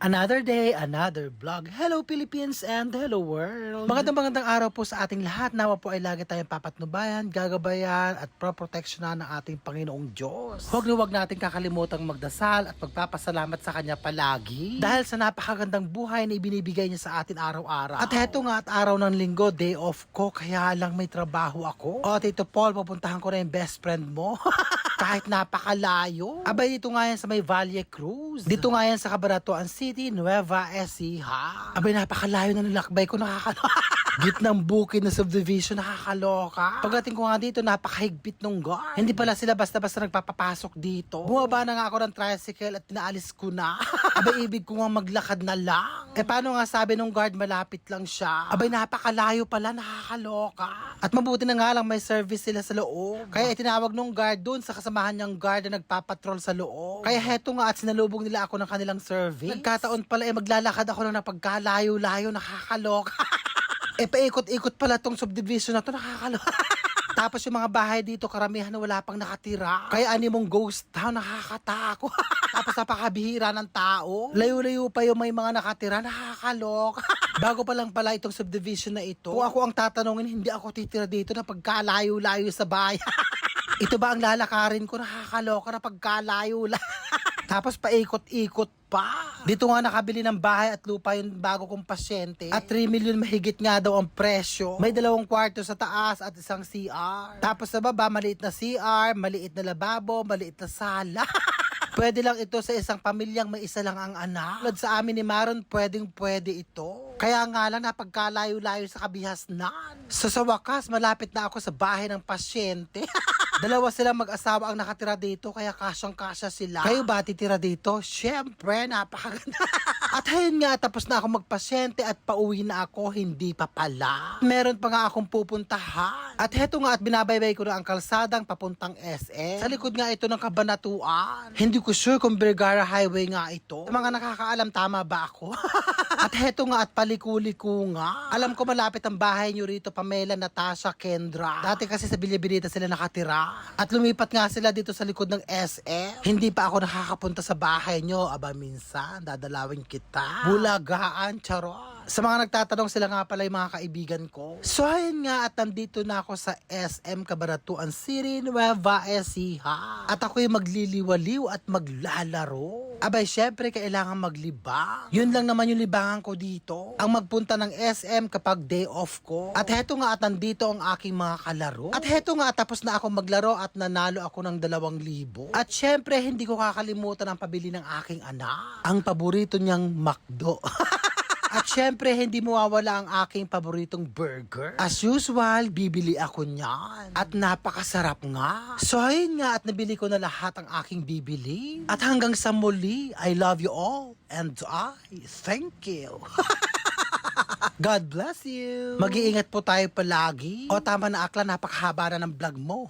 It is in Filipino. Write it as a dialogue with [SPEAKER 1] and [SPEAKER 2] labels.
[SPEAKER 1] Another day, another vlog. Hello Philippines and hello world. Magandang araw po sa ating lahat. Nawa po ay lagi tayong papatnubayan, gagabayan at proproteksyonan ng ating Panginoong Diyos. Huwag natin kakalimutang magdasal at magpapasalamat sa Kanya palagi. Dahil sa napakagandang buhay na ibinibigay niya sa atin araw-araw. At heto nga at araw ng linggo, day off ko, kaya lang may trabaho ako. O Tito Paul, pupuntahan ko na yung best friend mo. Kahit napakalayo. Abay, dito nga yan sa may Valle Cruz. Dito nga yan sa Cabanatuan City, Nueva Ecija. Abay, napakalayo na nilakbay ko, nakakaloka. Gitnang bukid na subdivision, nakakaloka. Pagdating ko nga dito, napakahigpit nung guard. Hindi pala sila basta-basta nagpapapasok dito. Bumaba na nga ako ng tricycle at pinaalis ko na. Abay, ibig ko nga maglakad na lang. Paano nga sabi nung guard, malapit lang siya. Abay, napakalayo pala, nakakaloka. At mabuti na nga lang may service sila sa loob. Kaya itinawag nung guard dun sa kasamahan niyang guard na nagpapatrol sa loob. Kaya heto nga at sinalubong nila ako ng kanilang service. Nagkataon pala maglalakad ako ng napagkalayo-layo, nakakaloka. Paikot-ikot pala tong subdivision na to, nakakaloka. Tapos yung mga bahay dito, karamihan na wala pang nakatira. Kaya animong ghost town, nakakatakot. Tapos napakabihira ng tao. Layo-layo pa yung may mga nakatira, nakakaloka. Bago pa lang pala itong subdivision na ito. Kung ako ang tatanungin, hindi ako titira dito na pagkalayo-layo sa bayan. Ito ba ang lalakarin ko? Nakakaloka na pagkalayo-layo. Tapos paikot-ikot pa. Dito nga nakabili ng bahay at lupa yung bago kong pasyente. At 3 million mahigit nga daw ang presyo. May 2 kwarto sa taas at isang CR. Tapos sa baba, maliit na CR, maliit na lababo, maliit na sala. Pwede lang ito sa isang pamilyang may isa lang ang anak. Tulad sa amin ni Maron, pwede ito. Kaya nga lang napagkalayo-layo sa kabihasnan. So sa wakas, malapit na ako sa bahay ng pasyente. 2 silang mag-asawa ang nakatira dito, kaya kasyang-kasya sila. Kayo ba titira dito? Syempre, napakaganda. At ayun nga, tapos na ako magpasyente at pauwi na ako, hindi pa pala. Meron pa nga akong pupuntahan. At heto nga at binabaybay ko na ang kalsadang papuntang SM. Sa likod nga ito ng Cabanatuan. Hindi ko sure kung Vergara Highway nga ito. Sa mga nakakaalam, tama ba ako? At heto nga at paliko-liko nga. Alam ko malapit ang bahay nyo rito, Pamela, Natasha, Kendra. Dati kasi sa Bilya-Bilita sila nakatira. At lumipat nga sila dito sa likod ng SM. Hindi pa ako nakakapunta sa bahay nyo. Aba, minsan, dadalawin kita. Bulagaan, charot. Sa mga nagtatanong, sila nga pala yung mga kaibigan ko. So, ayun nga, at nandito na ako sa SM Cabanatuan City, Nueva Ecija. At ako'y magliliwaliw at maglalaro. Abay, syempre, kailangan maglibang. Yun lang naman yung libangan ko dito. Ang magpunta ng SM kapag day off ko. At heto nga, at nandito ang aking mga kalaro. At heto nga, tapos na ako maglaro at nanalo ako ng 2,000. At syempre, hindi ko kakalimutan ang pabili ng aking anak. Ang paborito niyang McDo. At syempre, hindi mawawala ang aking paboritong burger. As usual, bibili ako niyan. At napakasarap nga. So, ayun nga, at nabili ko na lahat ang aking bibili. At hanggang sa muli, I love you all. And I thank you. God bless you. Mag-iingat po tayo palagi. O tama na Akla, napakahaba na ng vlog mo.